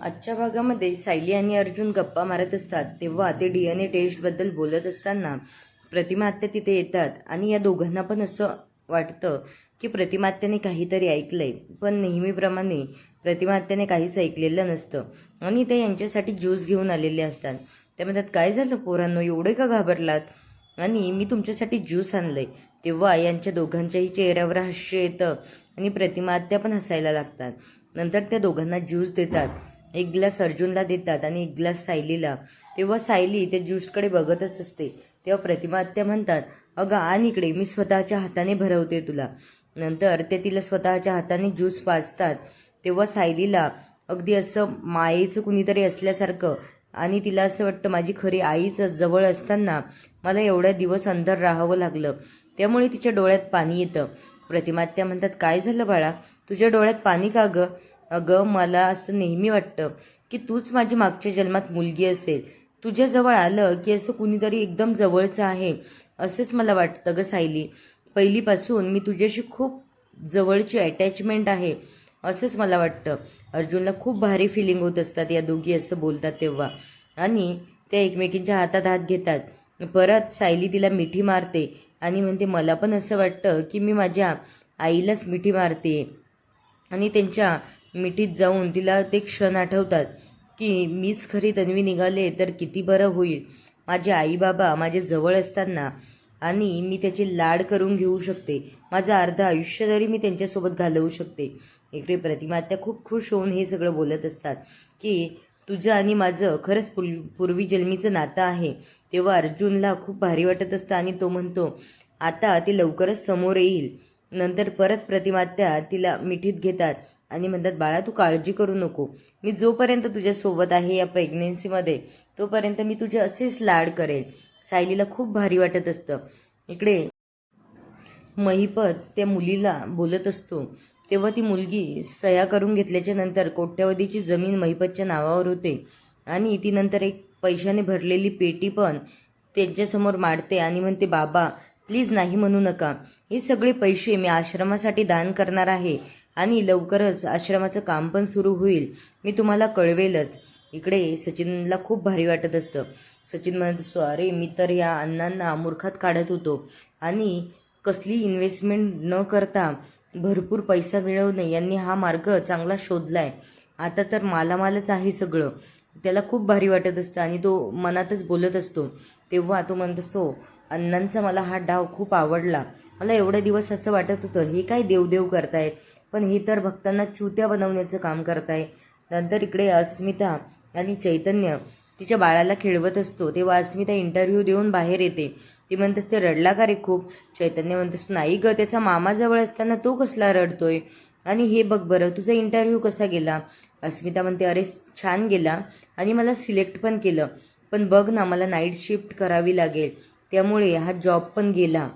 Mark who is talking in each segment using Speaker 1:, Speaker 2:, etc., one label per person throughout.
Speaker 1: आजच्या भागामध्ये सायली आणि अर्जुन गप्पा मारत असतात तेव्हा ते DNA टेस्टबद्दल बोलत असताना प्रतिमात्या तिथे येतात आणि या दोघांना पण असं वाटतं की प्रतिमात्याने काहीतरी ऐकलंय, पण नेहमीप्रमाणे प्रतिमात्याने काहीच ऐकलेलं नसतं आणि ते यांच्यासाठी ज्यूस घेऊन आलेले असतात. त्या म्हणतात, काय झालं पोरांनो, एवढे का घाबरलात? आणि मी तुमच्यासाठी ज्यूस आणलंय. तेव्हा यांच्या दोघांच्याही चेहऱ्यावर हास्य येतं आणि प्रतिमात्या पण हसायला लागतात. नंतर त्या दोघांना ज्यूस देतात. एक ग्लास अर्जुनला देतात आणि एक ग्लास सायलीला. तेव्हा सायली त्या ज्यूसकडे बघतच असते. तेव्हा प्रतिमात्या म्हणतात, अगं आण इकडे, मी स्वतःच्या हाताने भरवते तुला. नंतर ते तिला स्वतःच्या हाताने ज्यूस पाजतात. तेव्हा सायलीला अगदी असं मायेचं कुणीतरी असल्यासारखं आणि तिला असं वाटतं, माझी खरी आईच जवळ असताना मला एवढ्या दिवस अंधार राहावं लागलं. त्यामुळे तिच्या डोळ्यात पाणी येतं. प्रतिमात्या म्हणतात, काय झालं बाळा, तुझ्या डोळ्यात पाणी का गं? अगं मला असं नेहमी वाटतं की तूच माझी मागच्या जन्मात मुलगी असेल. तुझ्याजवळ आलं की असं कुणीतरी एकदम जवळचं आहे असंच मला वाटतं गं सायली. पहिलीपासून मी तुझ्याशी खूप जवळची अटॅचमेंट आहे असंच मला वाटतं. अर्जुनला खूप भारी फिलिंग होत असतात या दोघी असं बोलतात तेव्हा, आणि त्या एकमेकींच्या हातात हात घेतात. परत सायली तिला मिठी मारते आणि म्हणते, मला पण असं वाटतं की मी माझ्या आईलाच मिठी मारते. आणि त्यांच्या मिठीत जाऊन तिला ते क्षण आठवतात की मीच खरी तन्वी निघाले तर किती बरं होईल. माझे आई बाबा माझ्या जवळ असताना आणि मी त्याचे लाड करून घेऊ शकते. माझं अर्ध आयुष्य तरी मी त्यांच्यासोबत घालवू शकते. इकडे प्रतिमात्या खूप खुश होऊन हे सगळं बोलत असतात की तुझं आणि माझं खरंच पूर्वी जन्मीचं नातं आहे. तेव्हा अर्जुनला खूप भारी वाटत असतं आणि तो म्हणतो, आता ते लवकरच समोर येईल. नंतर परत प्रतिमात्या तिला मिठीत घेतात आणि म्हणतात, बाळा तू काळजी करू नको, मी जोपर्यंत तुझ्यासोबत आहे या प्रेग्नेन्सीमध्ये तोपर्यंत मी तुझे असेच लाड करेल. सायलीला खूप भारी वाटत असतं. इकडे महिपत त्या मुलीला बोलत असतो तेव्हा ती मुलगी सह्या करून घेतल्याच्या नंतर कोट्यावधीची जमीन महिपतच्या नावावर होते आणि ती नंतर एक पैशाने भरलेली पेटी पण त्यांच्यासमोर मांडते आणि म्हणते, बाबा प्लीज नाही म्हणू नका, हे सगळे पैसे मी आश्रमासाठी दान करणार आहे आणि लवकरच आश्रमाचं काम पण सुरू होईल, मी तुम्हाला कळवेलच. इकडे सचिनला खूप भारी वाटत असतं. सचिन म्हणत असतो, अरे मी तर या अण्णांना मूर्खात काढत होतो आणि कसली इन्व्हेस्टमेंट न करता भरपूर पैसा मिळवणे यांनी हा मार्ग चांगला शोधलाय. आता तर मालामालच आहे सगळं. त्याला खूप भारी वाटत असतं आणि तो मनातच बोलत असतो. तेव्हा तो म्हणत असतो, अण्णांचा मला हा डाव खूप आवडला. मला एवढे दिवस असं वाटत होतं हे काय देवदेव करतायत, पण हे तर भक्तांना चुत्या बनवण्याचं काम करताय. नंतर इकडे अस्मिता आणि चैतन्य तिच्या बाळाला खेळवत असतो. तेव्हा अस्मिता इंटरव्ह्यू देऊन बाहेर येते. ती म्हणत असते, रडला का रे खूप? चैतन्य म्हणत असतो, नाही ग, त्याचा मामा जवळ असताना तो कसला रडतोय. आणि हे बघ बरं, तुझा इंटरव्ह्यू कसा गेला? अस्मिता म्हणते, अरे छान गेला आणि मला सिलेक्ट पण केलं, पण बघ ना मला नाईट शिफ्ट करावी लागेल, त्यामुळे हा जॉब पण गेला.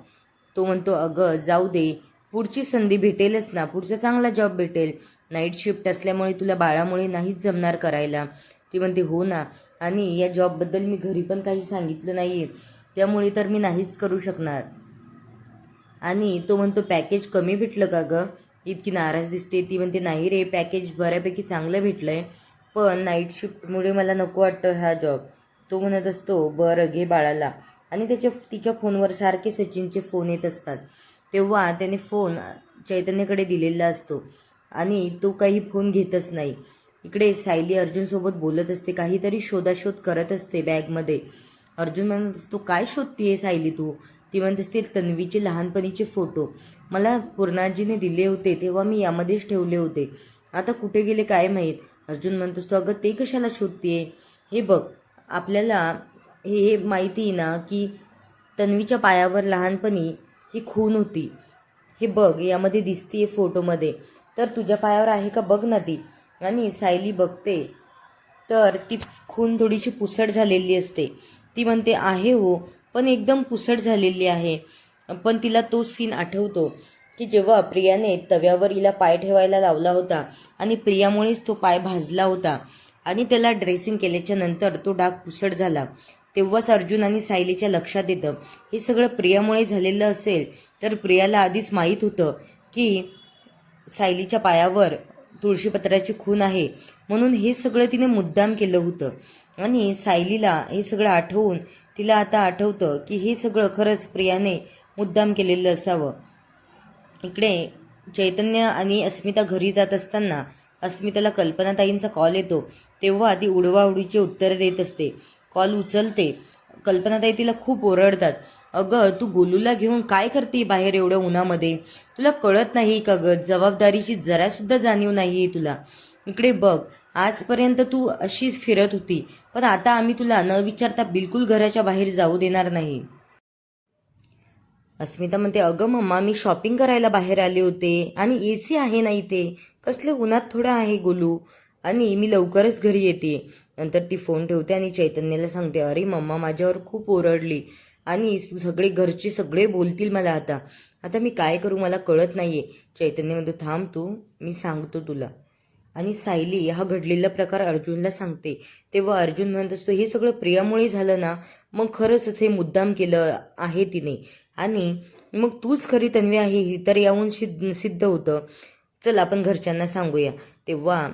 Speaker 1: तो म्हणतो, अगं जाऊ दे, पुढची संधी भेटेलच ना, पुढचा चांगला जॉब भेटेल. नाईट शिफ्ट असल्यामुळे तुला बाळामुळे नाहीच जमणार करायला. ती म्हणते, हो ना, आणि या जॉबबद्दल मी घरी पण काही सांगितलं नाही, त्यामुळे तर मी नाहीच करू शकणार. आणि तो म्हणतो, पॅकेज कमी भेटलं का गं? इतकी नाराज दिसते. ती म्हणते, नाही रे, पॅकेज बऱ्यापैकी चांगलं भेटलंय, पण नाईट शिफ्टमुळे मला नको वाटतं हा जॉब. तो म्हणत असतो, बरं घे बाळाला. आणि तिच्या फोनवर सारखे सचिनचे फोन येत असतात. तेव्हा त्याने फोन चैतन्यकडे दिलेला असतो आणि तो काही फोन घेतच नाही. इकडे सायली अर्जुनसोबत बोलत असते, काहीतरी शोधाशोध करत असते बॅगमध्ये. अर्जुन म्हणत असतो, काय शोधतीये सायली तू? ती म्हणत असते, तन्वीचे लहानपणीचे फोटो मला पूर्णाजीने दिले होते तेव्हा मी यामध्येच ठेवले होते, आता कुठे गेले काय माहीत. अर्जुन म्हणत असतो, अगं ते कशाला शोधतीये? हे बघ, आपल्याला हे माहिती ना की तन्वीच्या पायावर लहानपणी ही खून होती. हे बघ, यामध्ये दिसतीये फोटोमध्ये, तर तुझ्या पायावर आहे का बघ ना ती. आणि सायली बघते तर ती खून थोडीशी पुसट झालेली असते. ती म्हणते, आहे हो, पण एकदम पुसट झालेली आहे. पण तिला तो सीन आठवतो की जेव्हा प्रियाने तव्यावर हिला पाय ठेवायला लावला होता आणि प्रियामुळेच तो पाय भाजला होता आणि त्याला ड्रेसिंग केल्याच्या नंतर तो डाग पुसट झाला. तेव्हाच अर्जुन आणि सायलीच्या लक्षात येतं, हे सगळं प्रियामुळे झालेलं असेल तर प्रियाला आधीच माहीत होतं की सायलीच्या पायावर तुळशीपत्राची खून आहे म्हणून हे सगळं तिने मुद्दाम केलं होतं. आणि सायलीला हे सगळं आठवून तिला आता आठवतं की हे सगळं खरंच प्रियाने मुद्दाम केलेलं असावं. इकडे चैतन्य आणि अस्मिता घरी जात असताना अस्मिताला कल्पनाताईंचा कॉल येतो. तेव्हा ती उडवाउडीची उत्तरं देत असते. कॉल उचलते. कल्पनाताई तिला खूप ओरडतात. अगं तू गोलूला घेऊन काय करते बाहेर एवढ्या उन्हामध्ये? तुला कळत नाही का ग? जबाबदारीची जरासुद्धा जाणीव नाही तुला. इकडे बघ, आजपर्यंत तू अशीच फिरत होती, पण आता आम्ही तुला न विचारता बिलकुल घराच्या बाहेर जाऊ देणार नाही. अस्मिता म्हणते, अगं मम्मा, मी शॉपिंग करायला बाहेर आले होते आणि AC आहे ना इथे. कसले उन्हात थोडं आहे गोलू, आणि मी लवकरच घरी येते. नंतर ती फोन ठेवते आणि चैतन्याला सांगते, अरे मम्मा माझ्यावर खूप ओरडली आणि सगळे घरचे सगळे बोलतील मला आता. आता मी काय करू मला कळत नाहीये. चैतन्य म्हणतो, थांब तू, मी सांगतो तुला. आणि सायली हा घडलेला प्रकार अर्जुनला सांगते. तेव्हा अर्जुन म्हणत असतो, हे सगळं प्रियामुळे झालं ना, मग खरंच हे मुद्दाम केलं आहे तिने, आणि मग तूच खरी तन्वी आहे ही तर याहून सिद्ध होतं. चल आपण घरच्यांना सांगूया. तेव्हा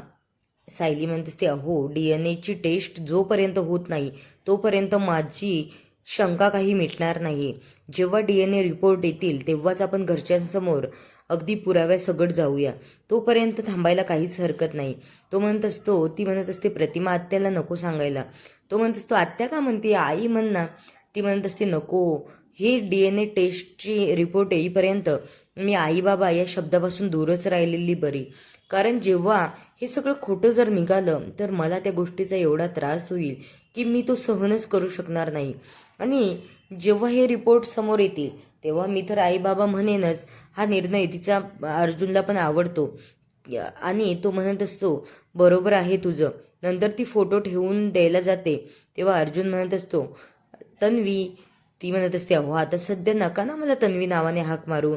Speaker 1: सायली म्हणत असते, अहो DNA ची टेस्ट जोपर्यंत होत नाही तोपर्यंत माझी शंका काही मिटणार नाही. जेव्हा DNA रिपोर्ट येतील तेव्हाच आपण घरच्यांसमोर अगदी पुराव्यासकट जाऊया. तोपर्यंत थांबायला काहीच हरकत नाही. ती म्हणत असते, प्रतिमा आत्याला नको सांगायला. तो म्हणत असतो, आत्या का म्हणते, आई म्हण ना. ती म्हणत असते, नको, हे DNA टेस्टची रिपोर्ट येईपर्यंत मी आई बाबा या शब्दापासून दूरच राहिलेली बरी. कारण जेव्हा हे सगळं खोटं जर निघालं तर मला त्या गोष्टीचा एवढा त्रास होईल की मी तो सहनच करू शकणार नाही. आणि जेव्हा हे रिपोर्ट समोर येतील तेव्हा मी तर आई बाबा म्हणेनच. हा निर्णय तिचा अर्जुनला पण आवडतो आणि तो म्हणत असतो, बरोबर आहे तुझं. नंतर ती फोटो ठेवून द्यायला जाते तेव्हा अर्जुन म्हणत असतो, तन्वी. ती म्हणत असते, अहो आता सध्या नका ना मला तन्वी नावाने हाक मारू.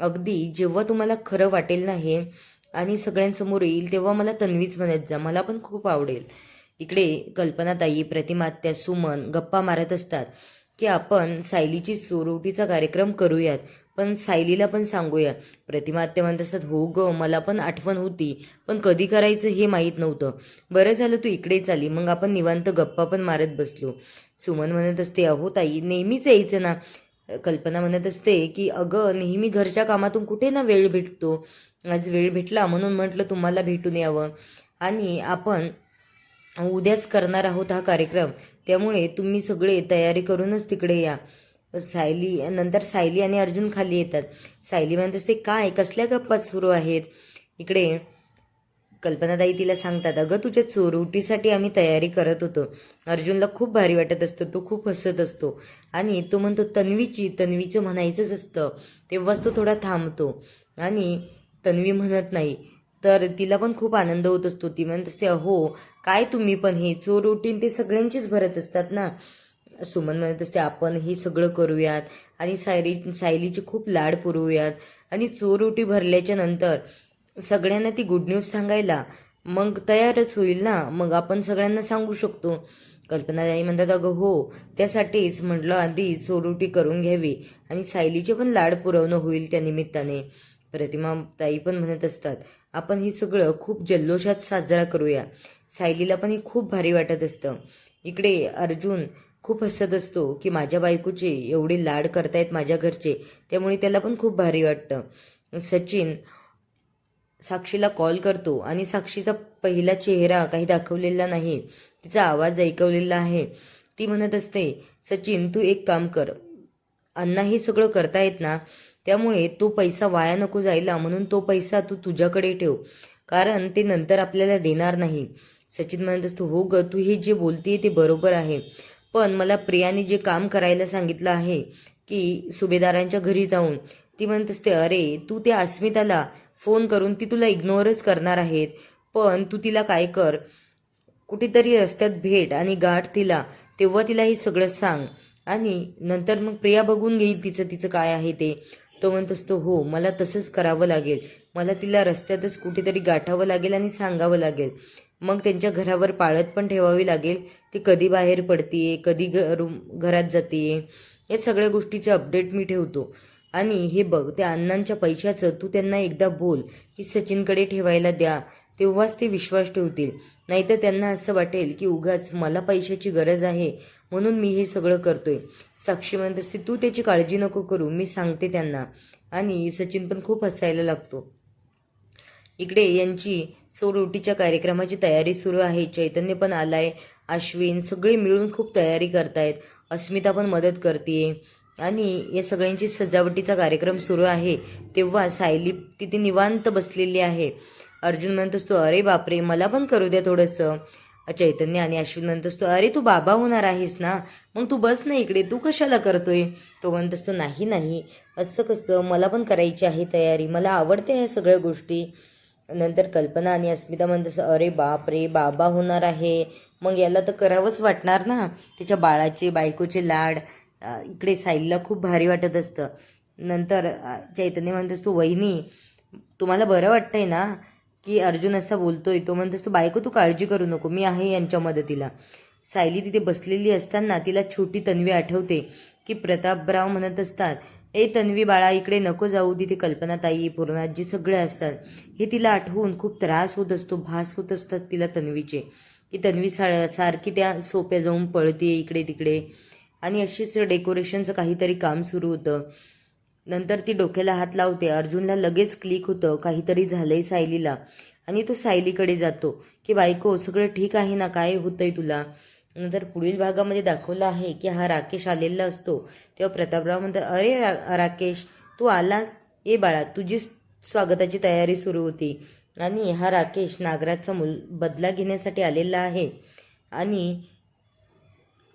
Speaker 1: अगदी जेव्हा तुम्हाला खरं वाटेल ना हे आणि सगळ्यांसमोर येईल तेव्हा मला तन्वीच म्हणत जा, मला पण खूप आवडेल. इकडे कल्पनाताई, प्रतिमा आत्या, सुमन गप्पा मारत असतात की आपण सायलीची चोरवटीचा कार्यक्रम करूयात, पण सायलीला पण सांगूया. प्रतिमा आत्या म्हणत असतात, हो ग, मला पण आठवण होती, पण कधी करायचं हे माहीत नव्हतं. बरं झालं तू इकडेच आली, मग आपण निवांत गप्पा पण मारत बसलो. सुमन म्हणत असते, अहो ताई नेहमीच यायचं ना. कल्पना म्हणत असते की अगं नेहमी घरच्या कामातून कुठे ना वेळ भेटतो, आज वेळ भेटला म्हणून म्हटलं तुम्हाला भेटून यावं. आणि आपण उद्याच करणार आहोत हा कार्यक्रम, त्यामुळे तुम्ही सगळे तयारी करूनच तिकडे या. नंतर सायली आणि अर्जुन खाली येतात. सायली म्हणत असते, काय कसल्या गप्पा सुरू आहेत? इकडे कल्पनाताई तिला सांगतात, अगं तुझ्या चोरवटीसाठी आम्ही तयारी करत होतो. अर्जुनला खूप भारी वाटत असतं, तो खूप हसत असतो आणि तो म्हणतो, तन्वीचं म्हणायचंच असतं. तेव्हाच तो थोडा थांबतो आणि तन्वी म्हणत नाही तर तिला पण खूप आनंद होत असतो. ती म्हणत असते, अहो काय तुम्ही पण, हे चोरवटीन ते सगळ्यांचीच भरत असतात ना. सुमन म्हणत असते, आपण हे सगळं करूयात आणि सायलीचे खूप लाड पुरवूयात आणि चोरवटी भरल्याच्या नंतर सगळ्यांना ती गुड न्यूज सांगायला मग तयारच होईल ना, मग आपण सगळ्यांना सांगू शकतो. कल्पनाताई म्हणतात, अगं हो, त्यासाठीच म्हटलं आधी चोरवटी करून घ्यावी आणि सायलीचे पण लाड पुरवणं होईल त्या निमित्ताने. प्रतिमा ताई पण म्हणत असतात, आपण हे सगळं खूप जल्लोषात साजरा करूया. सायलीला पण हे खूप भारी वाटत असतं. इकडे अर्जुन खूप हसत असतो की माझ्या बायकोचे एवढे लाड करतायत माझ्या घरचे, त्यामुळे त्याला पण खूप भारी वाटतं. सचिन साक्षीला कॉल करतो आणि साक्षीचा पहिला चेहरा काही दाखवलेला नाही, तिचा आवाज ऐकवलेला आहे. ती म्हणत असते, सचिन तू एक काम कर, अण्णा हे सगळं करतायत ना, त्यामुळे तो पैसा वाया नको जायला, म्हणून तो पैसा तू तुझ्याकडे ठेव, कारण ते नंतर आपल्याला देणार नाही. सचिन म्हणत असतो, हो ग, तू हे जे बोलते ते बरोबर आहे, पण मला प्रियाने जे काम करायला सांगितलं आहे की सुभेदारांच्या घरी जाऊन, ती म्हणत असते, अरे तू त्या अस्मिताला फोन करून ती तुला इग्नोरच करणार आहेत, पण तू तिला काय कर, कुठेतरी रस्त्यात भेट आणि गाठ तिला, तेव्हा तिला हे सगळं सांग आणि नंतर मग प्रिया बघून घेईल तिचं काय आहे ते. तो म्हणत असतो, हो मला तसंच करावं लागेल, मला तिला रस्त्यातच कुठेतरी गाठावं लागेल आणि सांगावं लागेल. मग त्यांच्या घरावर पाळत पण ठेवावी लागेल, ती कधी बाहेर पडतीये, कधी घरात जाते, या सगळ्या गोष्टीचे अपडेट मी ठेवतो. आणि हे बघ, त्या अण्णांच्या पैशाचं तू त्यांना एकदा बोल की सचिनकडे ठेवायला द्या, तेव्हाच ते विश्वास ठेवतील. नाहीतर त्यांना असं वाटेल की उगाच मला पैशाची गरज आहे म्हणून मी हे सगळं करतोय. साक्षी म्हणत असते, तू त्याची काळजी नको करू, मी सांगते त्यांना. आणि सचिन पण खूप हसायला लागतो. इकडे यांची सोडउटीच्या कार्यक्रमाची तयारी सुरू आहे. चैतन्य पण आलाय, अश्विन सगळे मिळून खूप तयारी करतायत. अस्मिता पण मदत करते आणि या सगळ्यांची सजावटीचा कार्यक्रम सुरू आहे. तेव्हा सायली तिथे निवांत बसलेली आहे. अर्जुन म्हणत असतो, अरे बापरे, मला पण करू द्या थोडंसं. चैतन्य आणि अश्विन म्हणत असतो, अरे तू बाबा होणार आहेस ना, मग तू बस ना इकडे, तू कशाला करतोय. तो म्हणत असतो, नाही नाही असं कसं, मला पण करायची आहे तयारी, मला आवडते ह्या सगळ्या गोष्टी. नंतर कल्पना आणि अस्मिता म्हणत असं, अरे बाप रे, बाबा होणार आहे मग याला तर करावंच वाटणार ना, त्याच्या बाळाचे बायकोचे लाड. इकडे सायलीला खूप भारी वाटत असतं. नंतर चैतन्य म्हणत असतो, वहिनी तुम्हाला बरं वाटतंय ना की अर्जुन असा बोलतोय. तो म्हणत असतो, बायको तू काळजी करू नको, मी आहे यांच्या मदतीला. सायली तिथे बसलेली असताना तिला छोटी तन्वी आठवते की प्रतापराव म्हणत असतात, ए तन्वी बाळा इकडे नको जाऊ. तिथे कल्पनाताई, पूर्णाजी सगळे असतात. हे तिला आठवून खूप त्रास होत असतो, भास होत असतात तिला तन्वीचे, की तन्वी सारखी त्या सोप्या जाऊन पळते इकडे तिकडे. आणि अशीच डेकोरेशनचं काहीतरी काम सुरू होतं. नंतर ती डोक्याला हात लावते. अर्जुनला लगेच क्लिक होतं काहीतरी झालंय सायलीला. आणि तो सायलीकडे जातो की बायको सगळं ठीक आहे ना, काय होतंय तुला. नंतर पुढील भागामध्ये दाखवलं आहे की हा राकेश आलेला असतो. तेव्हा प्रतापराव म्हणतात, अरे राकेश तू आलास, ये बाळा, तुझी स्वागताची तयारी सुरू होती. आणि हा राकेश नागराजचा बदला घेण्यासाठी आलेला आहे. आणि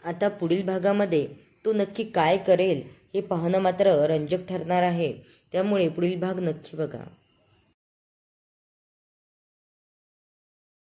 Speaker 1: आता पुढील भागामध्ये तो नक्की काय करेल हे पाहणं मात्र रंजक ठरणार आहे. त्यामुळे पुढील भाग नक्की बघा.